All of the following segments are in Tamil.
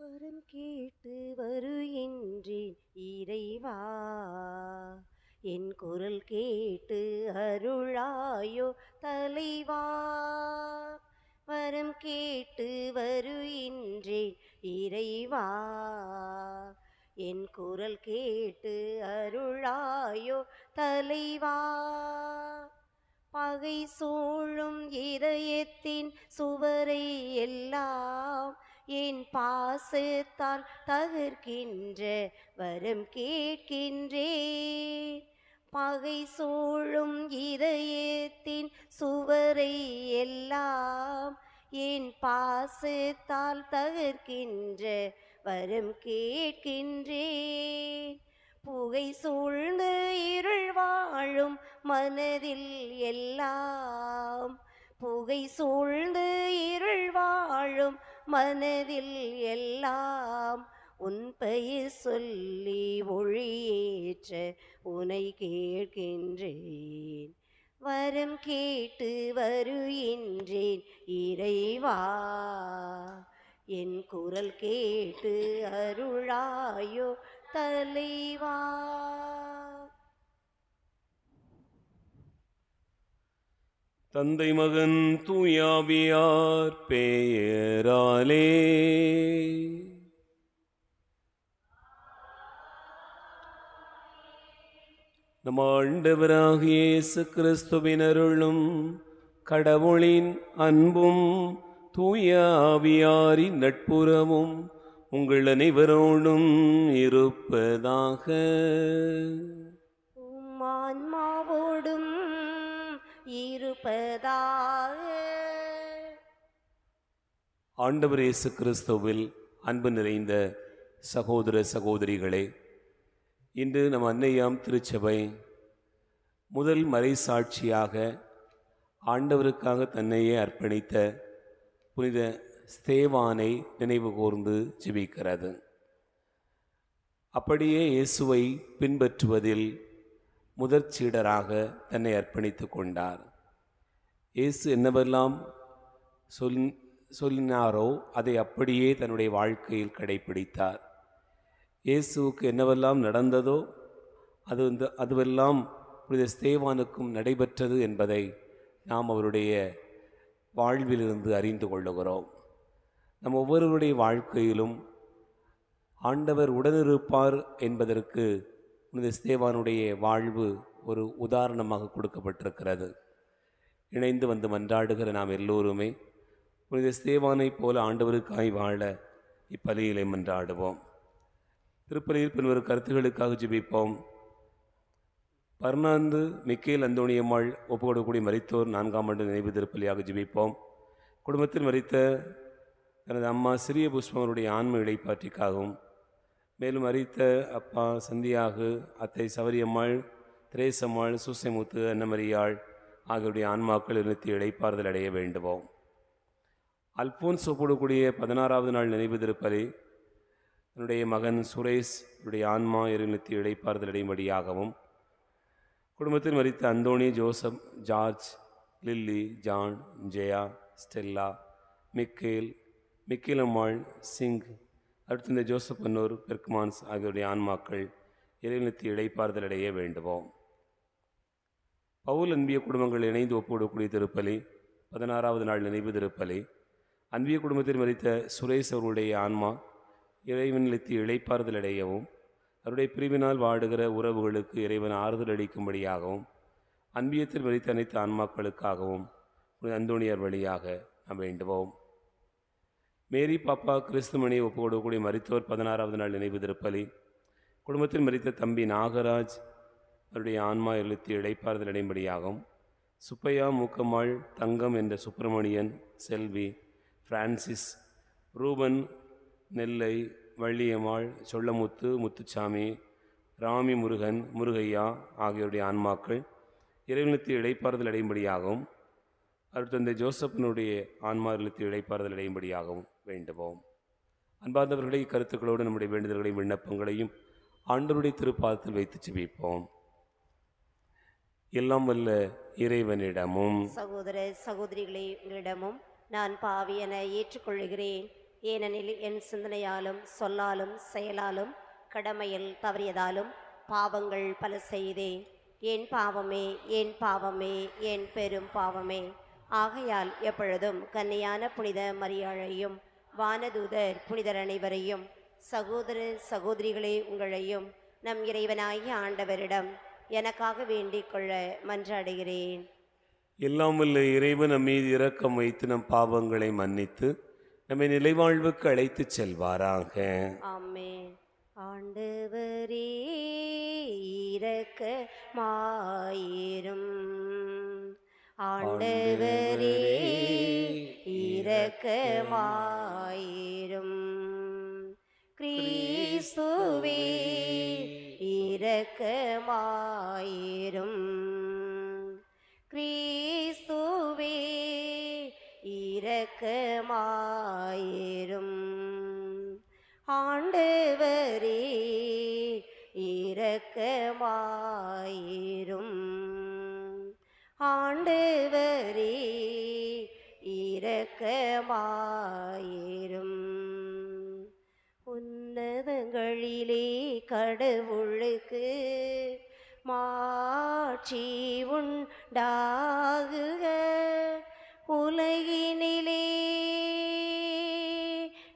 வரம் கேட்டு வருகின்றேன் இறைவா, என் குரல் கேட்டு அருளாயோ தலைவா. வரம் கேட்டு வருகின்றேன் இறைவா, என் குரல் கேட்டு அருளாயோ தலைவா. பகை சூழும் இதயத்தின் சுவரை எல்லாம் என் பாசத்தால் தகர்க்கின்ற வரம் கேட்கின்றேன். பகை சூழும் இதயத்தின் சுவரை எல்லாம் என் பாசத்தால் தகர்க்கின்ற வரம் கேட்கின்றேன். புகை சூழ்ந்து இருள் வாழும் மனதில் எல்லாம், புகை சூழ்ந்து இருள் வாழும் மனதில் எல்லாம் உன் பெயர் சொல்லி ஒளியேற்ற உனை கேட்கின்றேன். வரம் கேட்டு வருகின்றேன் இறைவா, என் குரல் கேட்டு அருளாயோ தலைவா. தந்தை மகன் தூயாவியார் பெயராலே. நம் ஆண்டவராகிய இயேசு கிறிஸ்துவின் அருளும் கடவுளின் அன்பும் தூயாவியாரின் நட்புறவும் உங்கள் அனைவரோடும் இருப்பதாக. ஆன்மாவோடும் இருப்பதாக. ஆண்டவர் இயேசு கிறிஸ்துவில் அன்பு நிறைந்த சகோதர சகோதரிகளே, இன்று நம் அன்னையாம் திருச்சபை முதல் மறைசாட்சியாக ஆண்டவருக்காக தன்னையே அர்ப்பணித்த புனித ஸ்தேவானை நினைவு கூர்ந்து ஜெபிக்கிறது. அப்படியே இயேசுவை பின்பற்றுவதில் முதற் சீடராக தன்னை அர்ப்பணித்து கொண்டார். இயேசு என்னவெல்லாம் சொல்லினாரோ அதை அப்படியே தன்னுடைய வாழ்க்கையில் கடைபிடித்தார். இயேசுவுக்கு என்னவெல்லாம் நடந்ததோ அதுவெல்லாம் புனித ஸ்தேவானுக்கும் நடைபெற்றது என்பதை நாம் அவருடைய வாழ்விலிருந்து அறிந்து கொள்ளுகிறோம். நம் ஒவ்வொருவருடைய வாழ்க்கையிலும் ஆண்டவர் உடனிருப்பார் என்பதற்கு புனித ஸ்தேவானுடைய வாழ்வு ஒரு உதாரணமாக கொடுக்கப்பட்டிருக்கிறது. இணைந்து வந்து மன்றாடுகிற நாம் எல்லோருமே புனித ஸ்தேவானை போல ஆண்டவருக்காய் வாழ இப்பலியிலே மன்றாடுவோம். திருப்பலியில் பின்வரும் கருத்துகளுக்காக ஜெபிப்போம். பர்னாந்து மிக்கேல் அந்தோணியம்மாள் ஒப்புக்கொடுக்கூடிய மரித்தோர் 4ஆம் ஆண்டு நினைவு திருப்பலியாக ஜெபிப்போம். குடும்பத்தில் மரித்த தனது அம்மா சிறிய புஷ்பவருடைய ஆன்ம இளைப்பாற்றிக்காகவும், மேலும் மரித்த அப்பா சந்தியாகு, அத்தை சவரியம்மாள், திரேசம்மாள், சூசைமுத்து, அன்னமரியாள் ஆகியோருடைய ஆன்மாக்கள் நிறுத்தி இளைப்பாறுதல் அடைய வேண்டுவோம். அல்போன்ஸ் ஒப்புக்கொடுக்கூடிய 16வது நாள் நினைவு திருப்பலி தன்னுடைய மகன் சுரேஷ் உடைய ஆன்மா நிறுத்தி இளைப்பாறுதல் அடையும்படியாகவும், குடும்பத்தில் மரித்த Anthony, Joseph, George, Lily, John, Jaya, Stella, Mikkelammal, Singh, அடுத்த இந்த ஜோசப் அன்னூர், பெர்க்மான்ஸ் ஆகியோருடைய ஆன்மாக்கள் இறைநிறுத்தி இளைப்பாறுதல் அடைய வேண்டுவோம். பவுல் அன்பிய குடும்பங்கள் இணைந்து ஒப்புக்கொடுக்கூடிய திருப்பலி 16வது நாள் நினைவு திருப்பலி. அன்பிய குடும்பத்தில் மரித்த சுரேஷ் அவருடைய ஆன்மா இறைவனிலித்தி இளைப்பாறுதல் அடையவும், அவருடைய பிரிவினால் வாடுகிற உறவுகளுக்கு இறைவன் ஆறுதல் அளிக்கும்படியாகவும், அன்பியத்தில் மரித்த அனைத்து ஆன்மாக்களுக்காகவும் அந்தோணியார் வழியாக நாம் வேண்டுவோம். மேரி பாப்பா கிறிஸ்துமணியை ஒப்புக்கொடுக்கூடிய மரித்தோர் 16வது நாள் நினைவு திருப்பலி. குடும்பத்தில் மரித்த தம்பி நாகராஜ் அவருடைய ஆன்மா எழுத்தி இளைப்பாறுதல் அடையும்படியாகவும், சுப்பையா, மூக்கம்மாள், தங்கம் என்ற சுப்பிரமணியன், செல்வி, பிரான்சிஸ், ரூபன், நெல்லை, வள்ளியம்மாள், சொல்லமுத்து, முத்துச்சாமி, ராமி, முருகன், முருகையா ஆகியோருடைய ஆன்மாக்கள் இறைவனுக்கு இளைப்பாறுதல் அடையும்படியாகவும், அவர் தந்தை ஜோசப்பினுடைய ஆன்மார்களுக்கு இளைப்பாறுதல் அடையும்படியாகவும் வேண்டுவோம். அன்பார்ந்தவர்களை கருத்துக்களோடு நம்முடைய வேண்டுதல்களையும் விண்ணப்பங்களையும் ஆண்டவருடைய திருப்பாதத்தில் வைத்து ஜெபிப்போம். எல்லாம் வல்ல இறைவனிடமும் சகோதர சகோதரிகளை உங்களிடமும் நான் பாவி என ஏற்றுக்கொள்கிறேன். ஏனெனில் என் சிந்தனையாலும் சொல்லாலும் செயலாலும் கடமையில் தவறியதாலும் பாவங்கள் பல செய்தேன். என் பாவமே, என் பாவமே, என் பெரும் பாவமே. ஆகையால் எப்பொழுதும் கன்னியான புனித மரியாளையும் வானதூதர் புனிதர் அனைவரையும் சகோதர சகோதரிகளே உங்களையும் நம் இறைவனாகிய ஆண்டவரிடம் எனக்காக வேண்டிக் கொள்ள மன்றாடுகிறேன். எல்லாம் வல்ல இறைவன் நம் மீது இரக்கம் வைத்து நம் பாவங்களை மன்னித்து நம்மை நிலைவாழ்வுக்கு அழைத்துச் செல்வாராக. ஆமென். ஆண்டவரே இரக்கமாயிரும். ஆண்டவரே இரக்கமாயிரும். கிறிஸ்துவே இரக்கமாயிரும். கிறிஸ்துவே இரக்கமாயிரும். ஆண்டவரே இரக்கமாயிரும். ஆண்டவரே இரக்கமாயிரும். உன்னதங்களிலே கடவுளுக்கு மாட்சி உண்டாகுக. உலகினிலே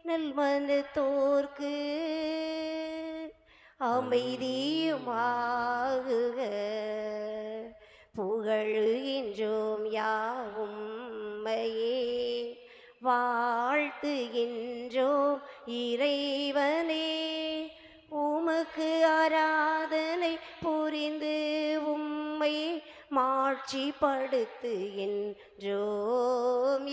நல்மனத்தோர்க்கு அமைதியுமாகுக. புகழுகின்றோம் யாவும் உம்மையே, வாழ்த்துகின்றோம் இறைவனே. உமக்கு ஆராதனை புரிந்து உம்மை மாட்சிப்படுத்துகின்றோம்.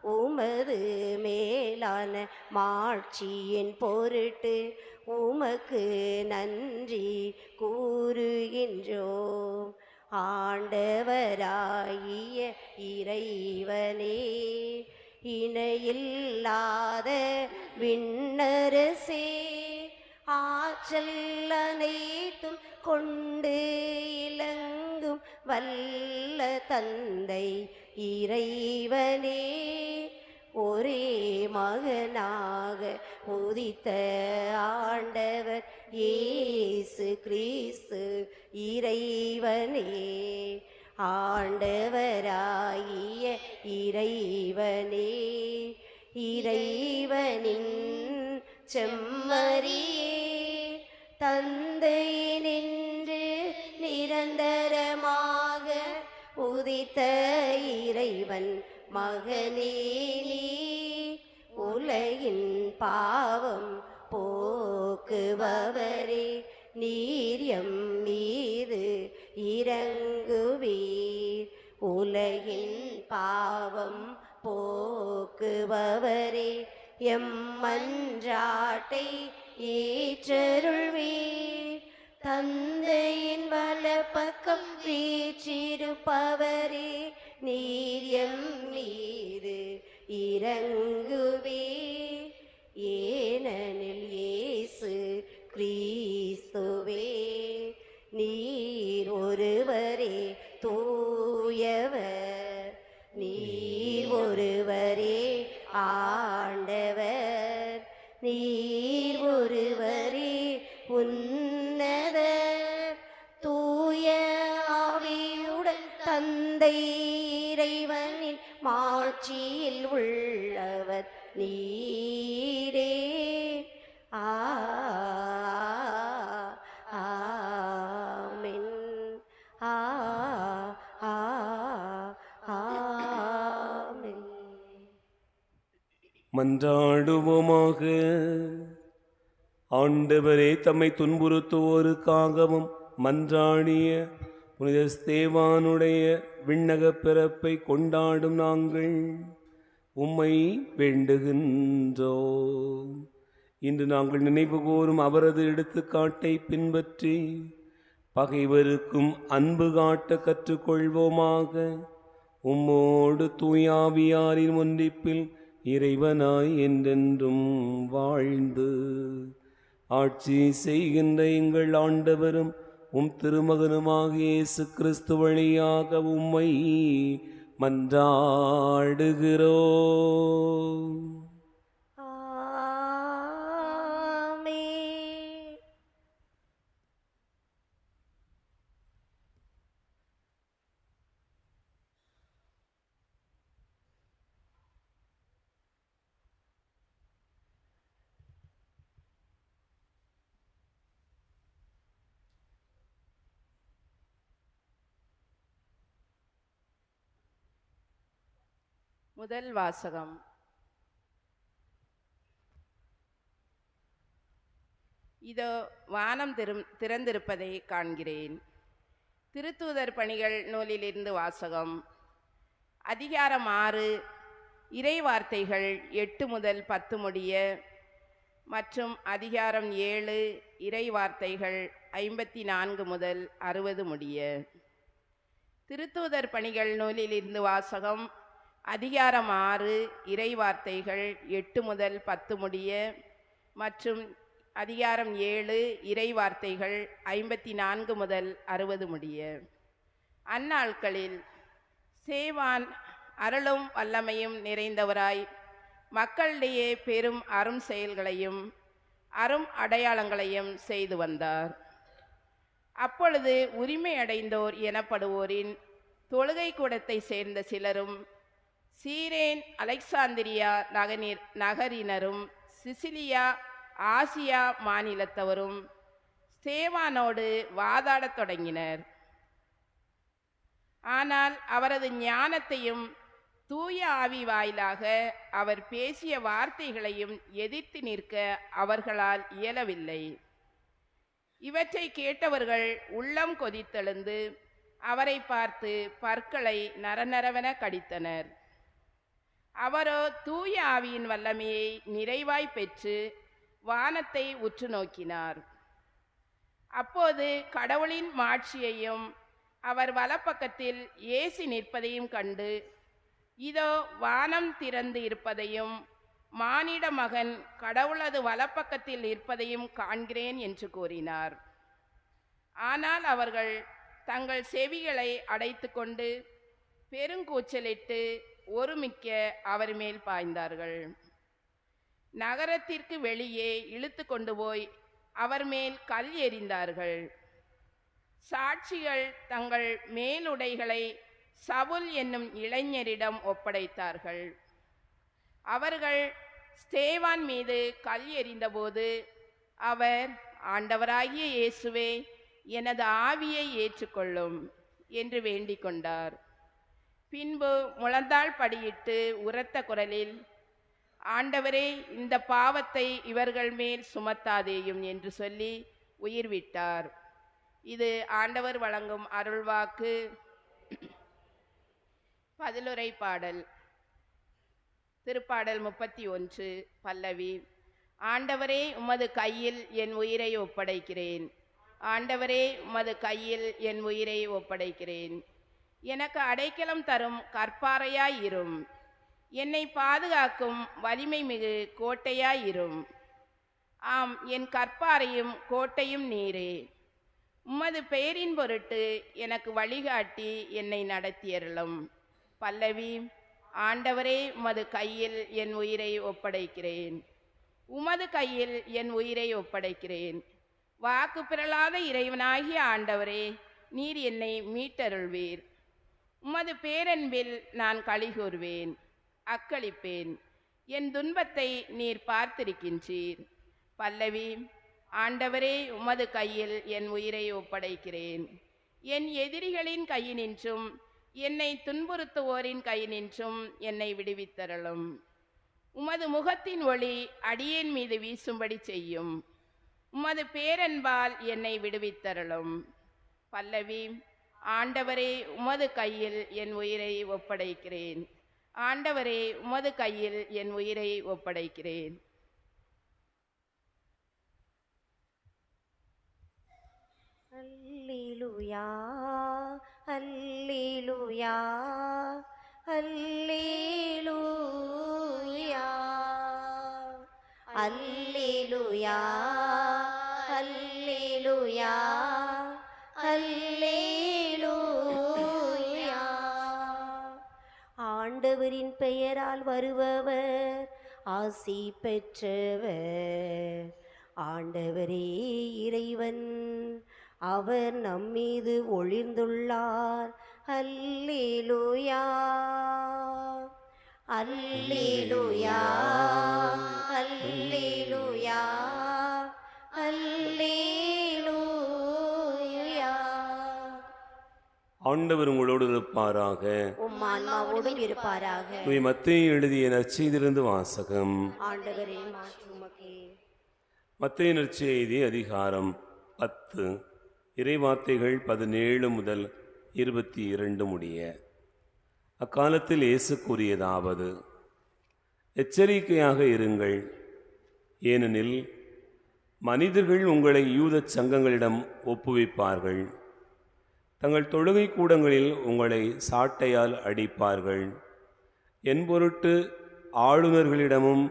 உமது மேலான மாட்சியின் பொருட்டு உமக்கு நன்றி கூறுகின்றோம். ஆண்டவராகிய இறைவனே, இணையில்லாத விண்ணரசே, ஆற்றல் அனைத்தும் கொண்டு இலங்கும் வல்ல தந்தை இறைவனே, ஒரே மகனாக உதித்த ஆண்டவர் இயேசு கிறிஸ்து இறைவனே. ஆண்டவராகிய இறைவனே, இறைவனின் செம்மறியே, தந்தை நின்று நிரந்தரமாக உதித்த இறைவன் மகனே நீ. உலகின் பாவம் போக்குபவரே, நீர் எம் மீது இரங்குவீர். உலகின் பாவம் போக்குபவரே, எம் மன்றாட்டை ஏற்றருள்வீர். தந்தையின் வலப்பக்கம் வீற்றிருப்பவரே, நீர் எம் மீது இரங்குவீர். ஏனெனில் இயேசு கிறிஸ்துவே நீர் ஒருவரே தூயவர், நீர் ஒருவரே ஆண்டவர், நீர் ஒருவரே உன்னதர். தூய ஆவியுடன் தந்தை இறைவனின் மாட்சியில் உள்ளவர் நீரே. ஆமென். ஆமென். மன்றாடுவோமாக. ஆண்டவரே, தம்மை துன்புறுத்துவோருக்காகவும் மன்றாடிய புனித ஸ்தேவானுடைய விண்ணகப் பிறப்பை கொண்டாடும் நாங்கள் உம்மை வேண்டுகின்றோம். இன்று நாங்கள் நினைவு கூறும் அவரது எடுத்துக்காட்டை பின்பற்றி பகைவருக்கும் அன்பு காட்ட கற்றுக்கொள்வோமாக. உம்மோடு தூயாவியாரின் ஒன்றிப்பில் இறைவனாய் என்றென்றும் வாழ்ந்து ஆட்சி செய்கின்ற எங்கள் ஆண்டவரும் உம் திருமகனுமாகிய இயேசு கிறிஸ்து வழியாக உம்மை மன்றாடுகிறோம். முதல் வாசகம். இதோ வானம் திறந்திருப்பதை காண்கிறேன். திருத்தூதர் பணிகள் நூலிலிருந்து வாசகம். அதிகாரம் 6, இறை வார்த்தைகள் 8 முதல் 10 முடிய மற்றும் அதிகாரம் 7, இறை வார்த்தைகள் 54 முதல் 60 முடிய. திருத்தூதர் பணிகள் நூலிலிருந்து வாசகம். அதிகாரம் 6, இறை வார்த்தைகள் 8 முதல் 10 முடிய மற்றும் அதிகாரம் 7, இறை வார்த்தைகள் 54 முதல் 60 முடிய. அந்நாட்களில் சேவான் அருளும் வல்லமையும் நிறைந்தவராய் மக்களிடையே பெரும் அரும் செயல்களையும் அரும் அடையாளங்களையும் செய்து வந்தார். அப்பொழுது உரிமை அடைந்தோர் எனப்படுவோரின் தொழுகை கூடத்தை சேர்ந்த சிலரும் சீரேன் அலெக்சாந்திரியா நகரினரும் சிசிலியா ஆசியா மாநிலத்தவரும் ஸ்தேவானோடு வாதாடத் தொடங்கினர். ஆனால் அவரது ஞானத்தையும் தூய ஆவி வாயிலாக அவர் பேசிய வார்த்தைகளையும் எதிர்த்து நிற்க அவர்களால் இயலவில்லை. இவற்றை கேட்டவர்கள் உள்ளம் கொதித்தெழுந்து அவரை பார்த்து பற்களை நரநரவென கடித்தனர். அவரோ தூய ஆவியின் வல்லமையை நிறைவாய் பெற்று வானத்தை உற்று நோக்கினார். அப்போது கடவுளின் மாட்சியையும் அவர் வலப்பக்கத்தில் இயேசு நிற்பதையும் கண்டு, இதோ வானம் திறந்து இருப்பதையும் மானிட மகன் கடவுளது வலப்பக்கத்தில் இருப்பதையும் காண்கிறேன் என்று கூறினார். ஆனால் அவர்கள் தங்கள் செவிகளை அடைத்து கொண்டு பெருங்கூச்சலிட்டு ஒருமிக்க அவர் மேல் பாய்ந்தார்கள். நகரத்திற்கு வெளியே இழுத்து கொண்டு போய் அவர் மேல் கல் எறிந்தார்கள். சாட்சிகள் தங்கள் மேலுடைகளை சவுல் என்னும் இளைஞரிடம் ஒப்படைத்தார்கள். அவர்கள் ஸ்தேவான் மீது கல் எறிந்தபோது அவர், ஆண்டவராகிய இயேசுவே, எனது ஆவியை ஏற்றுக்கொள்ளும் என்று வேண்டிக் கொண்டார். பின்பு முழந்தாள் படியிட்டு உரத்த குரலில், ஆண்டவரே, இந்த பாவத்தை இவர்கள் மேல் சுமத்தாதேயும் என்று சொல்லி உயிர் விட்டார். இது ஆண்டவர் வழங்கும் அருள்வாக்கு. பதிலுரை பாடல். திருப்பாடல் 31 பல்லவி. ஆண்டவரே, உமது கையில் என் உயிரை ஒப்படைக்கிறேன். ஆண்டவரே, உமது கையில் என் உயிரை ஒப்படைக்கிறேன். எனக்கு அடைக்கலம் தரும் கற்பாறையாயிரும். என்னை பாதுகாக்கும் வலிமை மிகு கோட்டையாயிரும். ஆம், என் கற்பாறையும் கோட்டையும் நீரே. உமது பெயரின் பொருட்டு எனக்கு வழிகாட்டி என்னை நடத்தியருளும். பல்லவி. ஆண்டவரே, உமது கையில் என் உயிரை ஒப்படைக்கிறேன். உமது கையில் என் உயிரை ஒப்படைக்கிறேன். வாக்கு பிறளாத இறைவனாகிய ஆண்டவரே, நீர் என்னை மீட்டருள்வீர். உமது பேரன்பில் நான் களி கூறுவேன், அக்களிப்பேன். என் துன்பத்தை நீர் பார்த்திருக்கின்றீர். பல்லவி. ஆண்டவரே, உமது கையில் என் உயிரை ஒப்படைக்கிறேன். என் எதிரிகளின் கையினின்றும் என்னை துன்புறுத்துவோரின் கையினின்றும் என்னை விடுவித்தருளும். உமது முகத்தின் ஒளி அடியேன் மீது வீசும்படி செய்யும். உமது பேரன்பால் என்னை விடுவித்தருளும். பல்லவி. ஆண்டவரே, உமது கையில் என் உயிரை ஒப்படைக்கிறேன். ஆண்டவரே, உமது கையில் என் உயிரை ஒப்படைக்கிறேன். அல்லேலூயா, அல்லேலூயா, அல்லேலூயா, அல்லேலூயா, அல்லேலூயா, அல்லேலூயா. ஆண்டவரின் பெயரால் வருபவர் ஆசி பெற்றவர். ஆண்டவரே இறைவன், அவர் நம்மீது ஒளிர்ந்துள்ளார். அல்லேலூயா, அல்லேலூயா, அல்லேலூயா, அல்லேலூயா. ஆண்டவர் உங்களோடு இருப்பாராக. உம் ஆன்மாவோடும் இருப்பாராக. தூய மத்தேயு எழுதிய நற்செய்தியிலிருந்து வாசகம். ஆண்டவரே மாற்றி உமக்கே. மத்தேயு நற்செய்தி அதிகாரம் 10 இறைவார்த்தைகள் 17 முதல் 22 முடிய. அக்காலத்தில் இயேசு கூறியதாவது: எச்சரிக்கையாக இருங்கள், ஏனெனில் மனிதர்கள் உங்களை யூத சங்கங்களிடம் ஒப்புவிப்பார்கள். தங்கள் தொழுகை கூடங்களில் உங்களை சாட்டையால் அடிப்பார்கள். என் பொருட்டு ஆளுநர்களிடமும்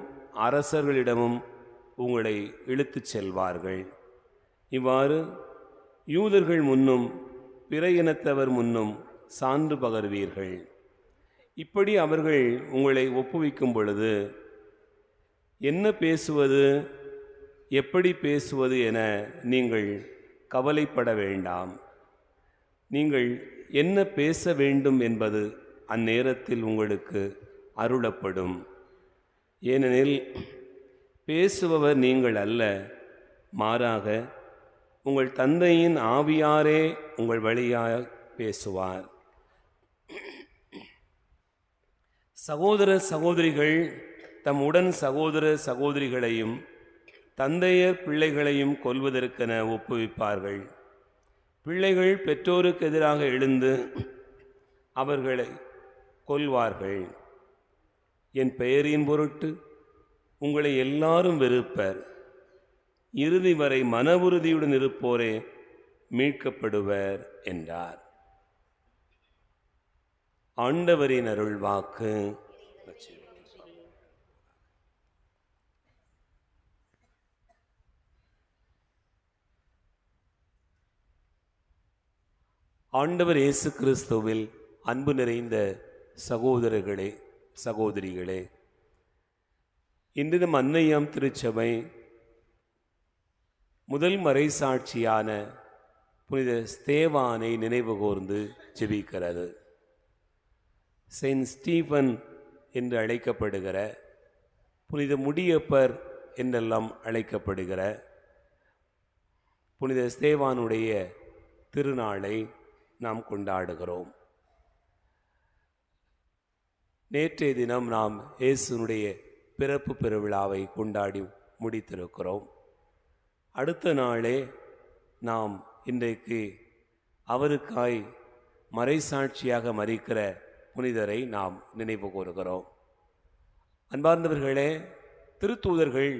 அரசர்களிடமும் உங்களை இழுத்துச் செல்வார்கள். இவ்வாறு யூதர்கள் முன்னும் பிற இனத்தவர் முன்னும் சான்று பகர்வீர்கள். இப்படி அவர்கள் உங்களை ஒப்புவிக்கும் பொழுது என்ன பேசுவது, எப்படி பேசுவது என நீங்கள் கவலைப்பட வேண்டாம். நீங்கள் என்ன பேச வேண்டும் என்பது அந்நேரத்தில் உங்களுக்கு அருளப்படும். ஏனெனில் பேசுபவர் நீங்கள் அல்ல, மாறாக உங்கள் தந்தையின் ஆவியாரே உங்கள் வழியாக பேசுவார். சகோதர சகோதரிகள் தம் உடன் சகோதர சகோதரிகளையும் தந்தையர் பிள்ளைகளையும் கொல்வதற்கென ஒப்புவிப்பார்கள். பிள்ளைகள் பெற்றோருக்கு எதிராக எழுந்து அவர்களை கொல்வார்கள். என் பெயரின் பொருட்டு உங்களை எல்லாரும் வெறுப்பர். இறுதி வரை மன உறுதியுடன் இருப்போரே மீட்கப்படுவர் என்றார். ஆண்டவரின் அருள்வாக்கு. ஆண்டவர் இயேசு கிறிஸ்துவில் அன்பு நிறைந்த சகோதரர்களே, சகோதரிகளே, இன்று நம் அன்னையாம் திருச்சபை முதல் மறைசாட்சியான புனித ஸ்தேவானை நினைவு கூர்ந்து ஜெபிக்கிறது. செயின்ட் ஸ்டீஃபன் என்று அழைக்கப்படுகிற, புனித முடியப்பர் என்றெல்லாம் அழைக்கப்படுகிற புனித ஸ்தேவானுடைய திருநாளை நாம் கொண்டாடுகிறோம். நேற்றைய தினம் நாம் இயேசுனுடைய பிறப்பு பெருவிழாவை கொண்டாடி முடித்திருக்கிறோம். அடுத்த நாளே நாம் இன்றைக்கு அவருக்காய் மறைசாட்சியாக மரிக்கிற புனிதரை நாம் நினைவு கூறுகிறோம். அன்பார்ந்தவர்களே, திருத்தூதர்கள்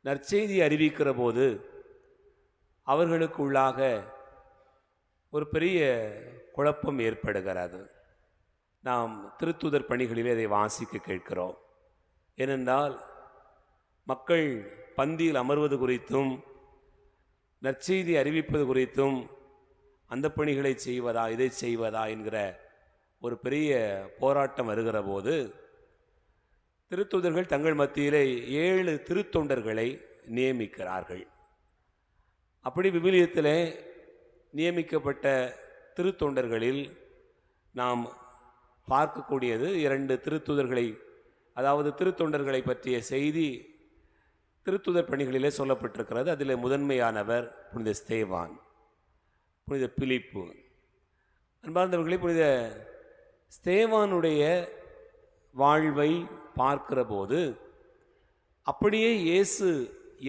நற்செய்தி அறிவிக்கிற போது அவர்களுக்குள்ளாக ஒரு பெரிய குழப்பம் ஏற்படுகிறது. நாம் திருத்தூதர் பணிகளிலே அதை வாசிக்க கேட்கிறோம். ஏனென்றால் மக்கள் பந்தியில் அமர்வது குறித்தும் நற்செய்தி அறிவிப்பது குறித்தும் அந்த பணிகளை செய்வதா இதை செய்வதா என்கிற ஒரு பெரிய போராட்டம் வருகிற போது திருத்தூதர்கள் தங்கள் மத்தியிலே 7 திருத்தொண்டர்களை நியமிக்கிறார்கள். அப்படி விவிலியத்திலே நியமிக்கப்பட்ட திருத்தொண்டர்களில் நாம் பார்க்கக்கூடியது 2 திருத்தூதர்களை, அதாவது திருத்தொண்டர்களை பற்றிய செய்தி திருத்தூதர் பணிகளிலே சொல்லப்பட்டிருக்கிறது. அதில் முதன்மையானவர் புனித ஸ்தேவான், புனித பிலிப்பு. அன்பார்ந்தவர்களே, புனித ஸ்தேவானுடைய வாழ்வை பார்க்கிற போது அப்படியே இயேசு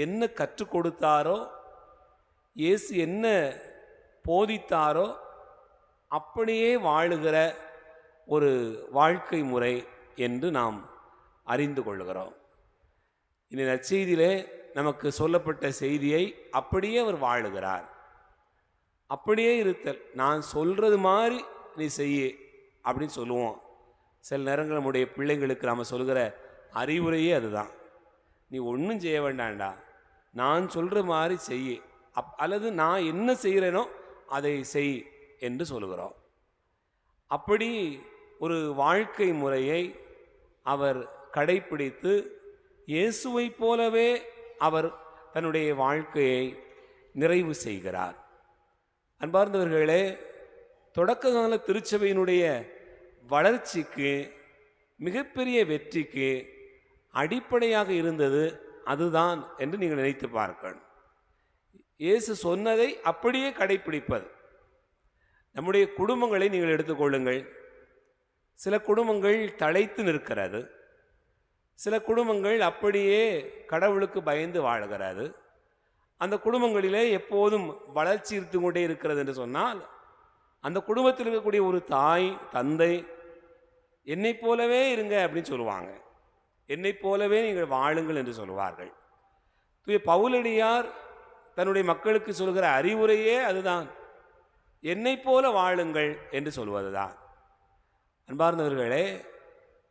என்ன கற்றுக் கொடுத்தாரோ, இயேசு என்ன போதித்தாரோ அப்படியே வாழுகிற ஒரு வாழ்க்கை முறை என்று நாம் அறிந்து கொள்கிறோம். இந்த நற்செய்தியிலே நமக்கு சொல்லப்பட்ட செய்தியை அப்படியே அவர் வாழுகிறார். அப்படியே இருத்தல், நான் சொல்கிறது மாதிரி நீ செய்ய அப்படின்னு சொல்லுவோம். சில நேரங்கள் நம்முடைய பிள்ளைங்களுக்கு நாம் சொல்கிற அறிவுரையே அதுதான். நீ ஒன்றும் செய்ய வேண்டாம்டா, நான் சொல்கிற மாதிரி செய்ய, அல்லது நான் என்ன செய்கிறேனோ அதை செய் என்று சொல்கிறோம். அப்படி ஒரு வாழ்க்கை முறையை அவர் கடைப்பிடித்து இயேசுவை போலவே அவர் தன்னுடைய வாழ்க்கையை நிறைவு செய்கிறார். அன்பார்ந்தவர்களே, தொடக்க கால திருச்சபையினுடைய வளர்ச்சிக்கு, மிகப்பெரிய வெற்றிக்கு அடிப்படையாக இருந்தது அதுதான் என்று நீங்கள் நினைத்து பார்க்கணும். இயேசு சொன்னதை அப்படியே கடைப்பிடிப்பது. நம்முடைய குடும்பங்களை நீங்கள் எடுத்துக்கொள்ளுங்கள். சில குடும்பங்கள் தழைத்து நிற்கிறது, சில குடும்பங்கள் அப்படியே கடவுளுக்கு பயந்து வாழ்கிறது. அந்த குடும்பங்களிலே எப்போதும் வளர்ச்சி இருந்து கொண்டே இருக்கிறது என்று சொன்னால், அந்த குடும்பத்தில் இருக்கக்கூடிய ஒரு தாய் தந்தை என்னை போலவே இருங்க அப்படின்னு சொல்லுவாங்க, என்னை போலவே நீங்கள் வாழுங்கள் என்று சொல்லுவார்கள். தூய பவுலடியார் தன்னுடைய மக்களுக்கு சொல்கிற அறிவுரையே அதுதான், என்னை போல வாழுங்கள் என்று சொல்வதுதான். அன்பார்ந்தவர்களே,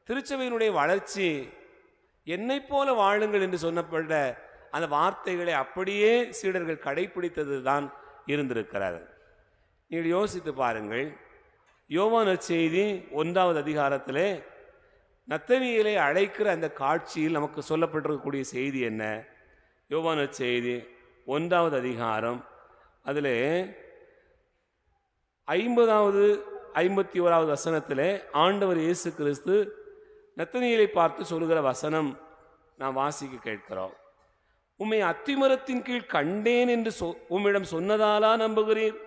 திருச்சபையினுடைய வளர்ச்சி என்னை போல வாழுங்கள் என்று சொன்னப்பட்ட அந்த வார்த்தைகளை அப்படியே சீடர்கள் கடைபிடித்தது தான் இருந்திருக்கிறது. நீங்கள் யோசித்து பாருங்கள். யோவான் நற்செய்தி 1வது அதிகாரத்திலே நத்தனியேலை அழைக்கிற அந்த காட்சியில் நமக்கு சொல்லப்பட்டிருக்கக்கூடிய செய்தி என்ன? யோவான் நற்செய்தி 1வது அதிகாரம் அதில் 50வது 51வது வசனத்திலே ஆண்டவர் இயேசு கிறிஸ்து நத்தனியேலை பார்த்து சொல்கிற வசனம் நாம் வாசிக்க கேட்கிறோம். உம்மை அத்திமரத்தின் கீழ் கண்டேன் என்று உம்மிடம் சொன்னதாலா நம்புகிறீர்?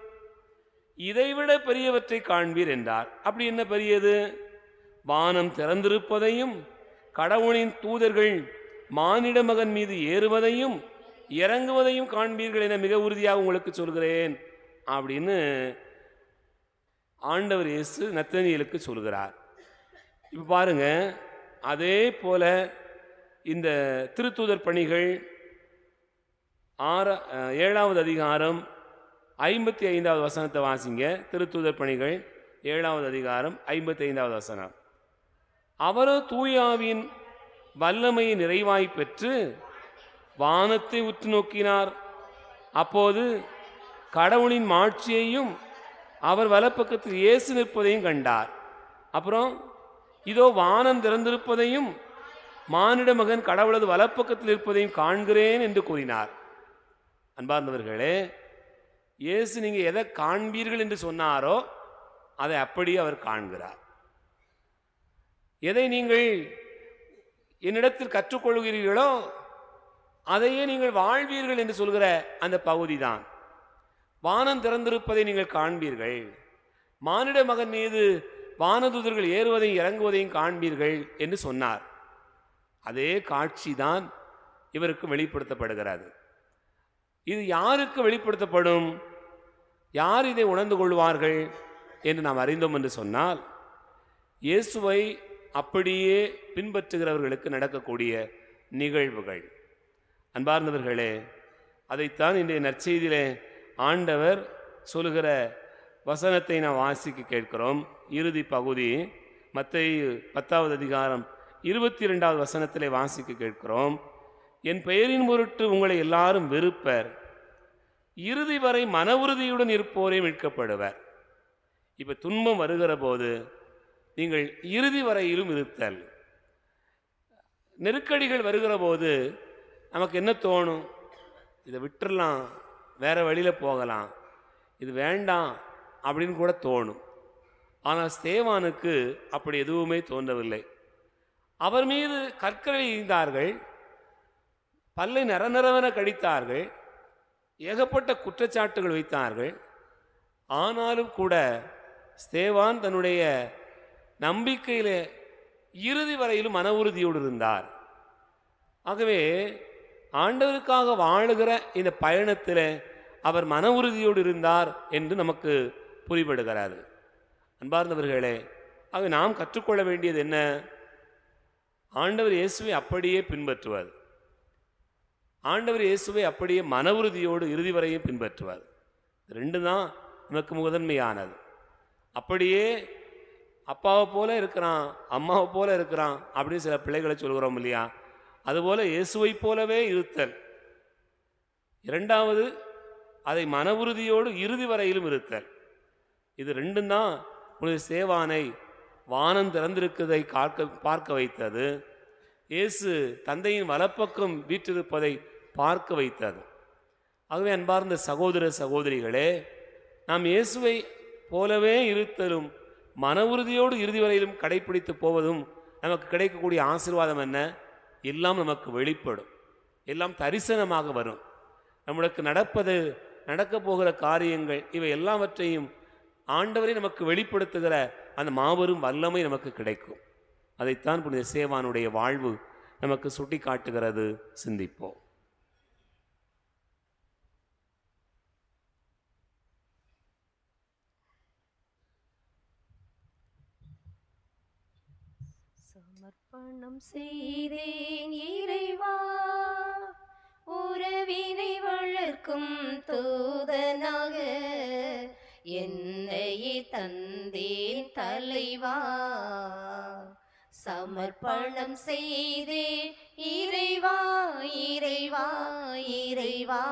இதைவிட பெரியவற்றை காண்பீர் என்றார். அப்படி என்ன பெரியது? வானம் திறந்திருப்பதையும் கடவுளின் தூதர்கள் மானிட மகன் மீது ஏறுவதையும் இறங்குவதையும் காண்பீர்கள் என மிக உறுதியாக உங்களுக்கு சொல்கிறேன் அப்படின்னு ஆண்டவர் இயேசு நத்தனியேலுக்கு சொல்கிறார். இப்போ பாருங்க, அதே போல இந்த திருத்தூதர் பணிகள் 7வது அதிகாரம் 55வது வசனத்தை வாசிங்க. திருத்தூதர் பணிகள் 7வது அதிகாரம் 55வது வசனம். அவரோ தூயாவின் வல்லமையை நிறைவாய் பெற்று வானத்தை உற்று நோக்கினார். அப்போது கடவுளின் மாட்சியையும் அவர் வலப்பக்கத்தில் இயேசு நிற்பதையும் கண்டார். அப்புறம் இதோ வானம் திறந்திருப்பதையும் மானிட மகன் கடவுளது வலப்பக்கத்தில் இருப்பதையும் காண்கிறேன் என்று கூறினார். அன்பார்ந்தவர்களே, இயேசு நீங்க எதை காண்பீர்கள் என்று சொன்னாரோ அதை அப்படியே அவர் காண்கிறார். எதை நீங்கள் என்னிடத்தில் கற்றுக்கொள்கிறீர்களோ அதையே நீங்கள் வாழ்வீர்கள் என்று சொல்கிற அந்த பகுதி தான். வானம் திறந்திருப்பதை நீங்கள் காண்பீர்கள், மானிட மகன் மீது வானதூதர்கள் ஏறுவதையும் இறங்குவதையும் காண்பீர்கள் என்று சொன்னார். அதே காட்சி தான் இவருக்கு வெளிப்படுத்தப்படுகிறது. இது யாருக்கு வெளிப்படுத்தப்படும்? யார் இதை உணர்ந்து கொள்வார்கள் என்று நாம் அறிந்தோம் என்று சொன்னால், இயேசுவை அப்படியே பின்பற்றுகிறவர்களுக்கு நடக்கக்கூடிய நிகழ்வுகள். அன்பார்ந்தவர்களே, அதைத்தான் இன்றைய நற்செய்தியிலே ஆண்டவர் சொல்லுகிற வசனத்தை நாம் வாசிக்க கேட்கிறோம். இறுதி பகுதி மத்தேயு 10வது அதிகாரம் 22வது வசனத்திலே வாசிக்க கேட்கிறோம். என் பெயரின் பொருட்டு உங்களை எல்லாரும் வெறுப்பர், இறுதி வரை மன உறுதியுடன் இருப்போரே மீட்கப்படுவர். இப்ப துன்பம் வருகிற போது நீங்கள் இறுதி வரையிலும் இருத்தல். நெருக்கடிகள் வருகிற போது நமக்கு என்ன தோணும்? இதை விட்டுறலாம், வேற வழியில போகலாம், இது வேண்டாம் அப்படின்னு கூட தோணும். ஆனால் ஸ்தேவானுக்கு அப்படி எதுவுமே தோன்றவில்லை. அவர் மீது கற்களை எறிந்தார்கள், பல்லை நரநரவென கடித்தார்கள், ஏகப்பட்ட குற்றச்சாட்டுகள் வைத்தார்கள். ஆனாலும் கூட ஸ்தேவான் தன்னுடைய நம்பிக்கையில இறுதி வரையிலும் மன உறுதியோடு இருந்தார். ஆகவே ஆண்டவருக்காக வாழுகிற இந்த பயணத்தில் அவர் மன உறுதியோடு இருந்தார் என்று நமக்கு புரிபடுகிறார். அன்பார்ந்தவர்களே, ஆக நாம் கற்றுக்கொள்ள வேண்டியது என்ன? ஆண்டவர் இயேசுவை அப்படியே பின்பற்றுவார். ஆண்டவர் இயேசுவை அப்படியே மன உறுதியோடு இறுதி வரையும் பின்பற்றுவார். ரெண்டு தான் நமக்கு முதன்மையானது. அப்படியே அப்பாவை போல இருக்கிறான், அம்மாவை போல இருக்கிறான் அப்படின்னு சில பிள்ளைகளை சொல்கிறோம் இல்லையா? அதுபோல இயேசுவை போலவே இருத்தல். இரண்டாவது, அதை மன உறுதியோடு இறுதி வரையிலும் இருத்தல். இது ரெண்டும் தான் புனித ஸ்தேவானை வானம் திறந்திருக்கிறதை பார்க்க வைத்தது. இயேசு தந்தையின் வலப்பக்கம் வீற்றிருப்பதை பார்க்க வைத்தது. ஆகவே அன்பார்ந்த சகோதர சகோதரிகளே, நாம் இயேசுவை போலவே இருத்தலும் மன உறுதியோடு இறுதி வரையிலும் கடைபிடித்து போவதும் நமக்கு கிடைக்கக்கூடிய ஆசீர்வாதம் என்ன? எல்லாம் நமக்கு வெளிப்படும், எல்லாம் தரிசனமாக வரும். நம்மளுக்கு நடக்கப் போகிற காரியங்கள் இவை எல்லாவற்றையும் ஆண்டவரை நமக்கு வெளிப்படுத்துகிற அந்த மாபெரும் வல்லமை நமக்கு கிடைக்கும். அதைத்தான் புனித சேவானுடைய வாழ்வு நமக்கு சுட்டி காட்டுகிறது. சிந்திப்போம். சமர்ப்பணம் செய்தேன் இறைவா, உறவினை வளர்க்கும் தூதனாக என்னையே தந்தேன் தலைவா. சமர்ப்பணம் செய்தேன் இறைவா, இறைவா, இறைவா.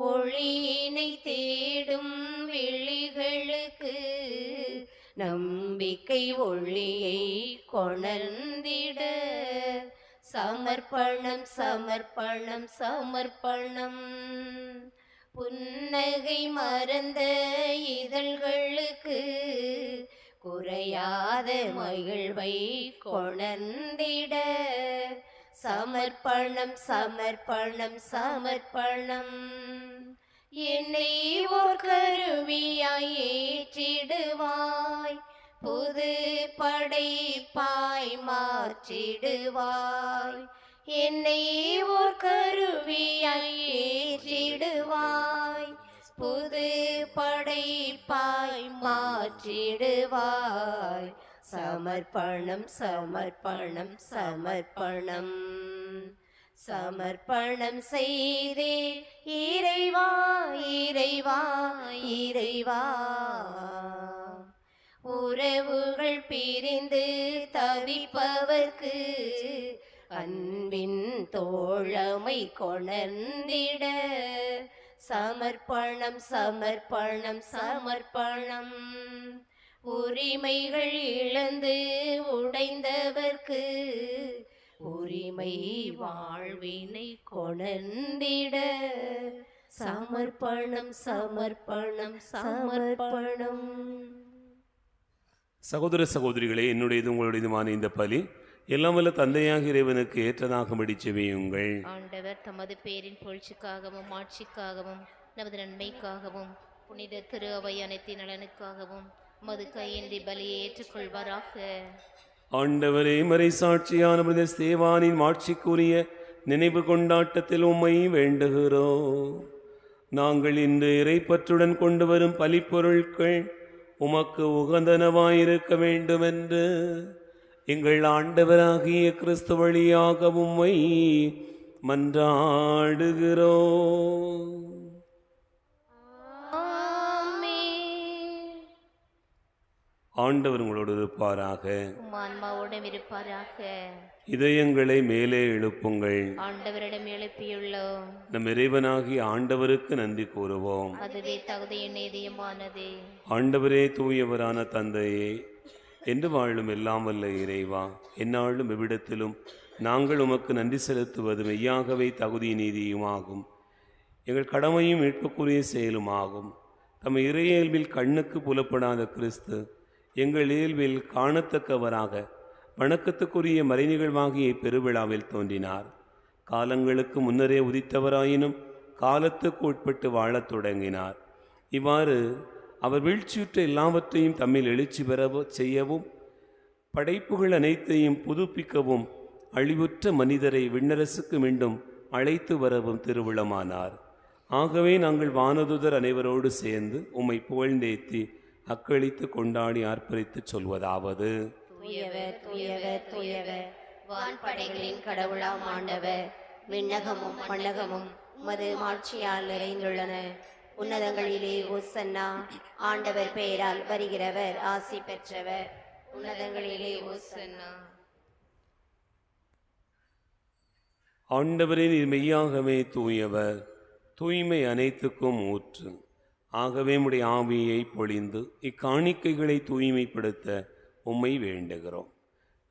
ஒளியினை தேடும் விழிகளுக்கு நம்பிக்கை ஒளியை கொணர்ந்திட சமர்ப்பணம், சமர்ப்பணம், சமர்ப்பணம். புன்னகை மறந்த இதழ்களுக்கு குறையாத மகிழ்வை கொணர்ந்திட சமர்ப்பணம், சமர்ப்பணம், சமர்ப்பணம். என்னை ஓர் கருவியாய் ஏற்றிடுவாய், புது படைப்பாய் மாற்றிடுவாய். என்னை ஓர் கருவியாய் ஏற்றிடுவாய், புது படைப்பாய் மாற்றிடுவாய். சமர்ப்பணம், சமர்ப்பணம், சமர்ப்பணம். சமர்ப்பணம் செய்தேன் இறைவா, இறைவா, இறைவா. உறவுகள் பிரிந்து தவிப்பவர்க்கு அன்பின் தோழமை கொணர்ந்திட சமர்ப்பணம், சமர்ப்பணம், சமர்ப்பணம். உரிமைகள் இழந்து உடைந்தவர்க்கு உரிமை வாழ்வினை கொணர்ந்திட சமர்ப்பணம், சமர்ப்பணம், சமர்ப்பணம். சகோதர சகோதரிகளே, என்னுடையது உங்களுடையதுமான இந்த பலி எல்லாம் வல்ல தந்தையாக இறைவனுக்கு ஏற்றதாகும்படி செவியுங்கள். ஆண்டவர் தமது பேரின் புகழ்ச்சிக்காகவும் ஆட்சிக்காகவும் நமது நன்மைக்காகவும் புனித திரு அவை அனைத்தின் நலனுக்காகவும் மது கையின்றி பலியை ஏற்றுக்கொள்வாராக. ஆண்டவரே, மறை சாட்சியான புனித ஸ்தேவானின் மாட்சிக்குரிய நினைவு கொண்டாட்டத்தில் உம்மை வேண்டுகிறோம். நாங்கள் இன்று இறைப்பற்றுடன் கொண்டு வரும் பலிப்பொருட்கள் உமக்கு உகந்தனவாயிருக்க வேண்டுமென்று எங்கள் ஆண்டவராகிய கிறிஸ்து வழியாக உம்மை மன்றாடுகிறோம். ஆண்டவர் உங்களோடு இருப்பாராக, உம் ஆன்மாவோடும் இருப்பாராக. இதயங்களை மேலே எழுப்புங்கள். ஆண்டவரிடம் எழுப்பியுள்ளோம். நம் இறைவனாகிய ஆண்டவருக்கு நன்றி கூறுவோம். அதுவே தகுதிய நேதியமானது. ஆண்டவரே, தூயவரான தந்தையே, என்று வாழும் எல்லாம் வல்ல இறைவா, எந்நாளும் எவ்விடத்திலும் நாங்கள் உமக்கு நன்றி செலுத்துவது மெய்யாகவே தகுதி நீதியுமாகும், எங்கள் கடமையும் மீட்புக்குரிய செயலுமாகும். தம் இறையியல்பில் கண்ணுக்கு புலப்படாத கிறிஸ்து எங்கள் இயல்பில் காணத்தக்கவராக வணக்கத்துக்குரிய மறைநிகழ்வாகிய பெருவிழாவில் தோன்றினார். காலங்களுக்கு முன்னரே உதித்தவராயினும் காலத்துக்கு உட்பட்டு வாழத் தொடங்கினார். இவ்வாறு அவர் வீழ்ச்சியுற்ற எல்லாவற்றையும் தம்மில் எழுச்சி பெற செய்யவும், படைப்புகள் அனைத்தையும் புதுப்பிக்கவும், அழிவுற்ற மனிதரை விண்ணரசுக்கு மீண்டும் அழைத்து வரவும் திருவிழமானார். ஆகவே நாங்கள் வானதுதர் அனைவரோடு சேர்ந்து உம்மை புகழ்ந்தேத்தி அக்களித்து கொண்டாடி ஆர்ப்பரித்து சொல்வதாவது: தூயவர், தூயவர், தூயவர், வான்படைகளின் கடவுளாம் ஆண்டவர். விண்ணகமும் மண்ணகமும் உமது மாட்சியால் நிறைந்துள்ளன. உன்னதங்களிலே ஓசன்னா. ஆண்டவர் பெயரால் வருகிறவர் ஆசி பெற்றவர். உன்னதங்களிலே ஓசன்னா. ஆண்டவரே, நீர் மெய்யாகவே தூயவர், தூய்மை அனைத்துக்கும் ஊற்று. ஆகவே உம்முடைய ஆவியை பொழிந்து இக்காணிக்கைகளை தூய்மைப்படுத்த உம்மை வேண்டுகிறோம்.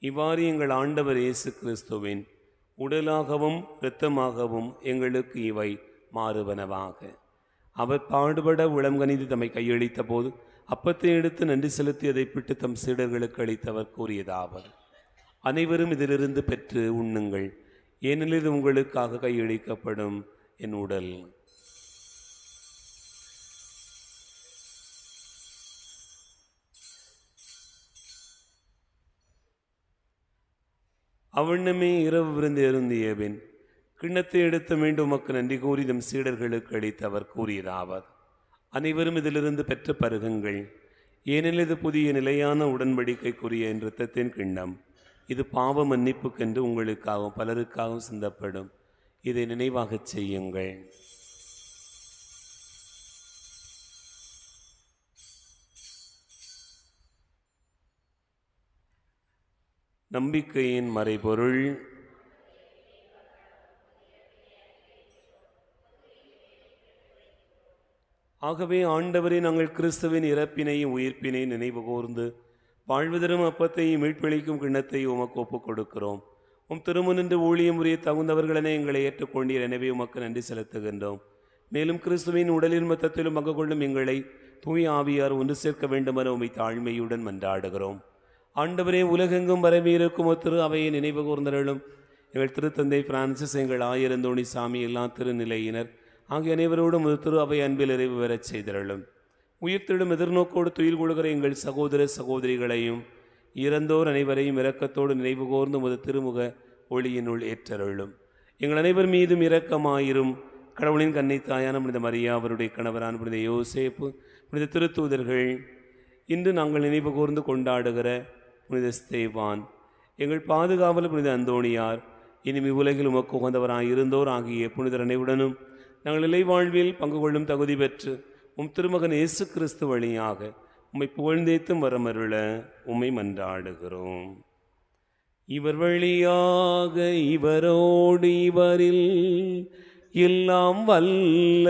இவ்வாறு எங்கள் ஆண்டவர் இயேசு கிறிஸ்துவின் உடலாகவும் இரத்தமாகவும் எங்களுக்கு இவை மாறுவனவாக. அவர் பாடுபட உளம்கனிந்து தம்மை கையளித்த போது அப்பத்தை எடுத்து நன்றி செலுத்தி அதை பிட்டு தம் சீடர்களுக்கு அளித்தவர் கூறியதாவது: அனைவரும் இதிலிருந்து பெற்று உண்ணுங்கள், ஏனெனில் இது உங்களுக்காக கையளிக்கப்படும் என் உடல். அவ்வண்ணமே இரவு விருந்து அருந்தியபின் கிண்ணத்தை எடுத்து மீண்டும் உமக்கு நன்றி கூறி தம் சீடர்களுக்கு அளித்து அவர் கூறியதாவது: அனைவரும் இதிலிருந்து பெற்ற பருகுங்கள், ஏனெனில் இது புதிய நிலையான உடன்படிக்கைக்குரிய என் இரத்தத்தின் கிண்ணம். இது பாவ மன்னிப்புக்கென்று உங்களுக்காகவும் பலருக்காகவும் சிந்தப்படும். இதை நினைவாகச் செய்யுங்கள். நம்பிக்கையின் மறைபொருள். ஆகவே ஆண்டவரே, நாங்கள் கிறிஸ்துவின் இறப்பினையும் உயிர்ப்பினையும் நினைவு கூர்ந்து வாழ்வுதரும் அப்பத்தையும் மீட்பளிக்கும் கிண்ணத்தையும் உமக்கு ஒப்புக் கொடுக்கிறோம். உம் திருமுனின்று ஊழியம் உரிய தகுந்தவர்களென எங்களை ஏற்றுக்கொண்டீர். எனவே உமக்கு நன்றி செலுத்துகின்றோம். மேலும் கிறிஸ்துவின் உடலின் மொத்தத்திலும் பங்கு கொள்ளும் எங்களை தூய ஆவியார் ஒன்று சேர்க்க வேண்டுமென உம்மை தாழ்மையுடன் மன்றாடுகிறோம். ஆண்டவரே, உலகெங்கும் பரவியிருக்கும் திரு அவையை நினைவு கூர்ந்தருளும். எங்கள் திருத்தந்தை பிரான்சிஸ், எங்கள் ஆயரந்தோணி சாமி, எல்லா திருநிலையினர் ஆகிய அனைவரோடும் திரு அவை அன்பில் நிறைவு பெறச் செய்தருளும். உயிர்த்திடும் எதிர்நோக்கோடு துயில் கொள்கிற எங்கள் சகோதர சகோதரிகளையும் இறந்தோர் அனைவரையும் இரக்கத்தோடு நினைவு கூர்ந்து உமது திருமுக ஒளியினுள் ஏற்றருளும். எங்கள் அனைவர் மீதும் இரக்கமாயிரும். கடவுளின் கன்னை தாயான புனித மரியா, அவருடைய கணவரான புனித யோசேப்பு, புனித திருத்தூதர்கள், இன்று நாங்கள் நினைவு கூர்ந்து கொண்டாடுகிற புனித ஸ்தேவான், எங்கள் பாதுகாவலர் புனித அந்தோணியார், இனிமே உலகில் உமக்கு உகந்தவராய் இருந்தோர் ஆகிய புனிதர் அனைவுடனும் நாங்கள் நிலை வாழ்வில் பங்கு கொள்ளும் தகுதி பெற்று உம் திருமகன் இயேசு கிறிஸ்து வழியாக உம்மை புகழ்ந்தேத்தும் வரமருள உம்மை மன்றாடுகிறோம். இவர் வழியாக இவரோடு இவரில் எல்லாம் வல்ல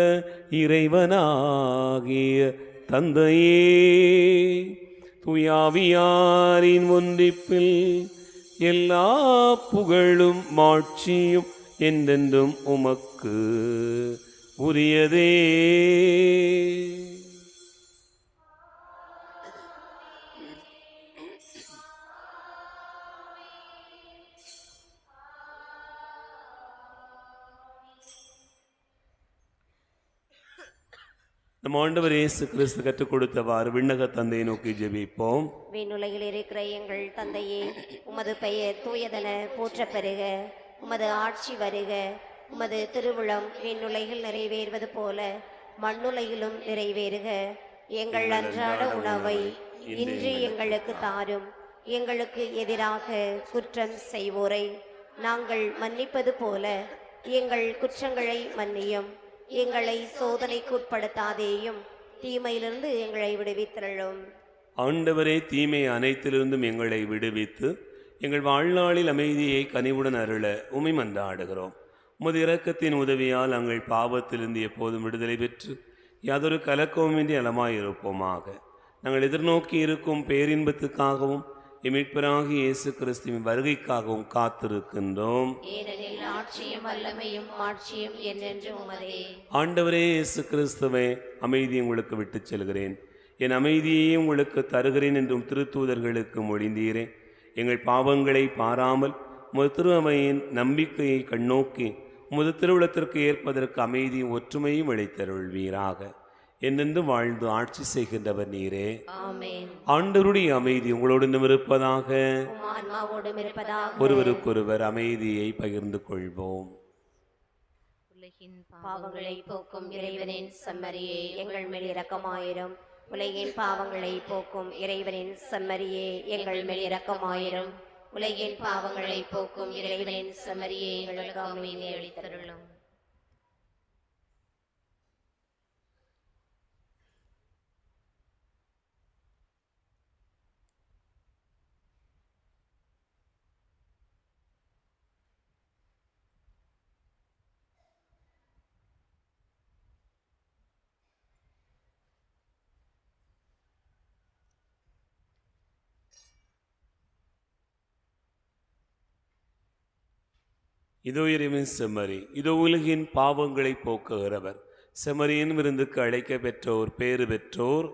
இறைவனாகிய தந்தையே, தூயாவியாரின் ஒன்றிப்பில் எல்லா புகழும் மாட்சியும் என்றென்றும் உமக்கு உரியதே. நம் ஆண்டவர் இயேசு கிறிஸ்து கற்றுக் கொடுத்தவாறு விண்ணக தந்தையை நோக்கி ஜெபிப்போம். விண்ணுலகில் இருக்கிற எங்கள் தந்தையே, உமது பெயர் தூயதென போற்றப் பெறுக. உமது ஆட்சி வருக. உமது திருவுளம் விண்ணுலகில் நிறைவேறுவது போல மண்ணுலகிலும் நிறைவேறுக. எங்கள் அன்றாட உணவை இன்று எங்களுக்கு தாரும். எங்களுக்கு எதிராக குற்றம் செய்வோரை நாங்கள் மன்னிப்பது போல எங்கள் குற்றங்களை மன்னியும். எங்களை சோதனைக்கு உட்படுத்தாதேயும், தீமையிலிருந்து எங்களை விடுவித்தருளும். ஆண்டவரே, தீமை அனைத்திலிருந்தும் எங்களை விடுவித்து எங்கள் வாழ்நாளில் அமைதியை கனிவுடன் அருள உம்மை மன்றாடுகிறோம். உமது இரக்கத்தின் உதவியால் நாங்கள் பாவத்திலிருந்து எப்போதும் விடுதலை பெற்று யாதொரு கலக்கவுமின்றி நலமாயிருப்போமாக. நாங்கள் எதிர்நோக்கி இருக்கும் பேரின்பத்துக்காகவும் மீட்பராகிய இயேசு கிறிஸ்துவின் வருகைக்காகவும் காத்திருக்கின்றோம். ஏனெனில் ஆட்சியும் வல்லமையும் மாட்சியும் என்றென்று உமதே. ஆண்டவரே இயேசு கிறிஸ்துவே, அமைதி உங்களுக்கு விட்டுச் செல்கிறேன், என் அமைதியை உங்களுக்கு தருகிறேன் என்றும் திருத்தூதர்களுக்கு மொழிந்தீரே. எங்கள் பாவங்களை பாராமல் உமது திரு அவையின் நம்பிக்கையை கண்ணோக்கி உமது திருவுளத்திற்கு ஏற்பதற்கு அமைதியும் ஒற்றுமையும் அளித்தருள்வீராக. என்னென்று வாழ்ந்து ஆட்சி செய்கின்றவர் நீரே. ஆமென். ஆண்டவருடைய அமைதி உங்களோடு இருப்பதாக. உம் ஆன்மாவோடும் இருப்பதாக. ஒருவருக்கொருவர் அமைதியை பகிர்ந்து கொள்வோம். உலகின் பாவங்களை போக்கும் இறைவனின் செம்மறியே, எங்கள் மேல் இரக்கமாயிரும். உலகின் பாவங்களை போக்கும் இறைவனின் செம்மறியே, எங்கள் மேல் இரக்கமாயிரும். உலகின் பாவங்களை போக்கும் இறைவனின் செம்மறியே, எங்களுக்கு அமைதி அளித்தருளும். இதோ இறைவன் செம்மறி, இதோ உலகின் பாவங்களை போக்குகிறவர். செம்மறியின் விருந்துக்கு அழைக்க பெற்றோர் பேறு பெற்றோர்.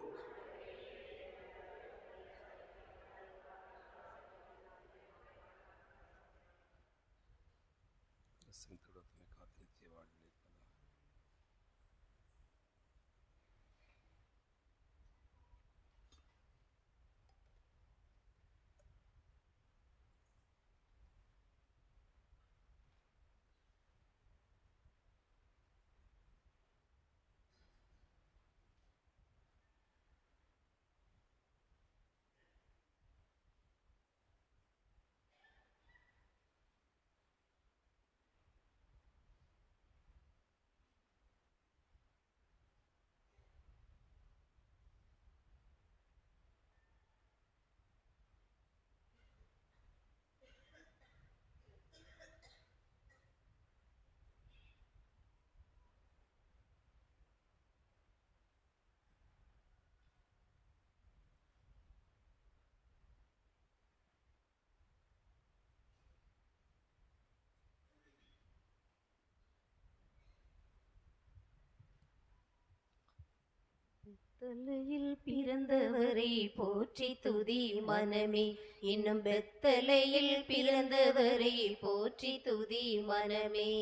தலையில் பிறந்தவரை போற்றி துதி மனமே, இன்னும் பெத்தலையில் பிறந்தவரை போற்றி துதி மனமே.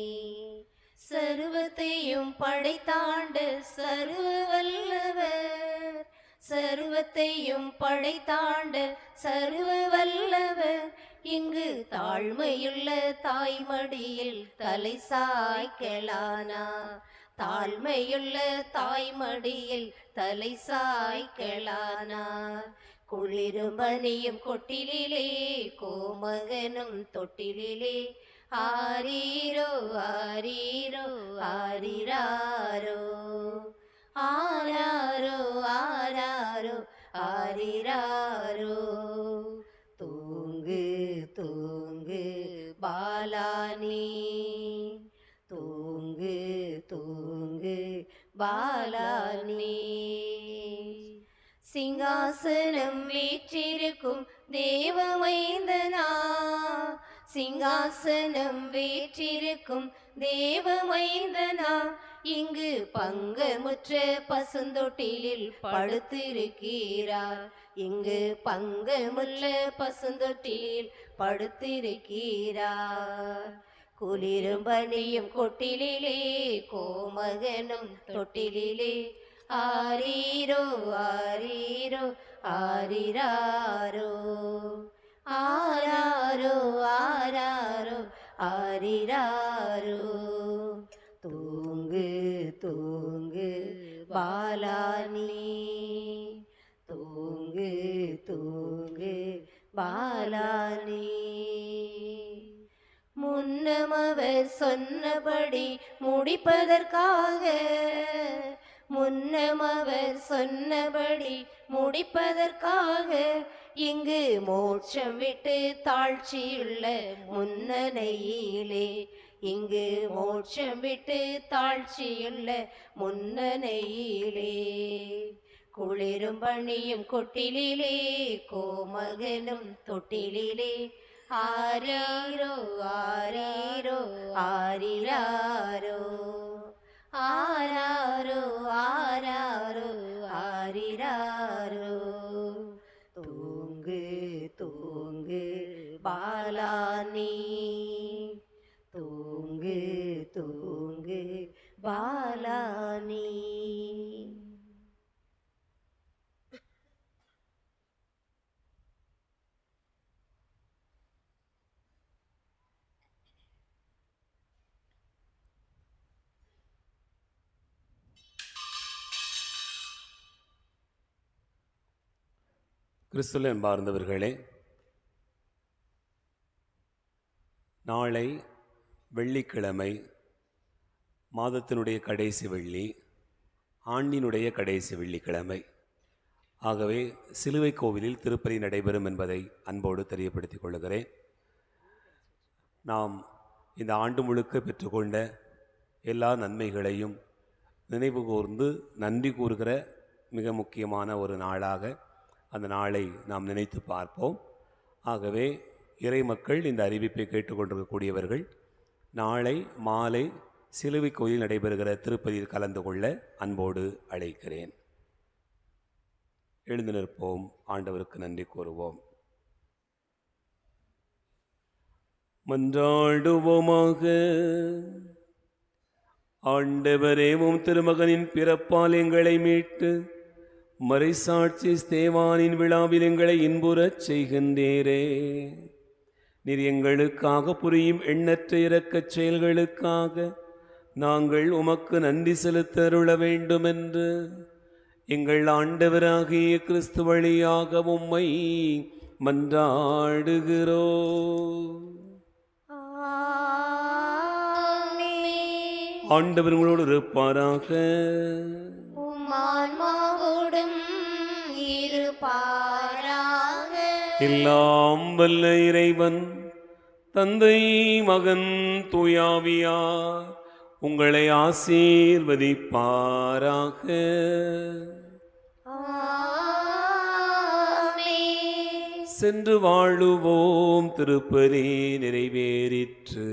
சர்வத்தையும் படைத்தாண்ட சர்வ வல்லவர், சர்வத்தையும் படைத்தாண்ட சர்வ வல்லவர், இங்கு தாழ்மையுள்ள தாய்மடியில் தலை சாய்க்கலானார். தாழ்மையுள்ள தாய்மடியில் தலை சாய்க்கலானார். குளிரும் பனியும் கொட்டிலே கோமகனும் தொட்டிலே, ஆரீரோ ஆரீரோ ஆரிராரோ, ஆராரோ ஆராரோ ஆரிராரோ. தூங்கு தூங்கு பாலானி, தூங்கு தூங்கு பாலானி. சிங்காசனம் வீற்றிருக்கும் தேவமைந்தனா, சிங்காசனம் வீற்றிருக்கும் தேவமைந்தனா, இங்கு பங்கமுற்ற பசுந்தொட்டிலில் படுத்திருக்கிறார். இங்கு பங்கமுள்ள பசுந்தொட்டிலில் படுத்திருக்கிறார். குளிரும் பனியும் கொட்டிலே கோமகனும் தொட்டிலே, ஆரீரோ ஆரீரோ ஆரிராரோ, ஆராரோ ஆராரோ ஆரிராரோ. தூங்கு தூங்கு பாலானி, தூங்கு தூங்கு பாலானி. முன்னமவர் சொன்னபடி முடிப்பதற்காக, முன்னமவர் சொன்னபடி முடிப்பதற்காக, இங்கு மோட்சம் விட்டு தாழ்ச்சியுள்ள முன்னணையிலே, இங்கு மோட்சம் விட்டு தாழ்ச்சியுள்ள முன்னணையிலே. குளிரும் பனியும் கொட்டிலே கோமகனும் தொட்டிலே, ஆரீரோ ஆரீரோ ஆரிராரோ, ஆராரோ ஆராரோ ஆரிராரோ. தூங்கு தூங்கு பாலானி, தூங்கு தூங்கு பாலானி. கிறிஸ்துவில் அன்பார்ந்தவர்களே, நாளை வெள்ளிக்கிழமை, மாதத்தினுடைய கடைசி வெள்ளி, ஆண்டினுடைய கடைசி வெள்ளிக்கிழமை. ஆகவே சிலுவை கோவிலில் திருப்பலி நடைபெறும் என்பதை அன்போடு தெரியப்படுத்திக் கொள்கிறேன். நாம் இந்த ஆண்டு முழுக்க பெற்றுக்கொண்ட எல்லா நன்மைகளையும் நினைவு கூர்ந்து நன்றி கூறுகிற மிக முக்கியமான ஒரு நாளாக அந்த நாளை நாம் நினைத்து பார்ப்போம். ஆகவே இறை மக்கள், இந்த அறிவிப்பை கேட்டுக்கொண்டிருக்கக்கூடியவர்கள், நாளை மாலை சிலுவை கோயில் நடைபெறுகிற திருப்பதியில் கலந்து கொள்ள அன்போடு அழைக்கிறேன். எழுந்து நிற்போம், ஆண்டவருக்கு நன்றி கூறுவோம். மன்றாடுவோமாக. ஆண்டவரே, உம் திருமகனின் பிறப்பால் எங்களை மீட்டு மறைசாட்சி ஸ்தேவானின் விழாவில் எங்களை இன்புறச் செய்கின்றீரே. நீர் எங்களுக்காக புரியும் எண்ணற்ற இரக்கச் செயல்களுக்காக நாங்கள் உமக்கு நன்றி செலுத்த அருள வேண்டுமென்று எங்கள் ஆண்டவராகிய கிறிஸ்து வழியாக உம்மை மன்றாடுகிறோம். ஆண்டவர் உங்களோடு இருப்பாராக. எல்லாம் வல்ல இறைவன் தந்தை, மகன், தூயாவியார் உங்களை ஆசீர்வதிப்பாராக. சென்று வாழுவோம். திருப்பலி நிறைவேறிற்று.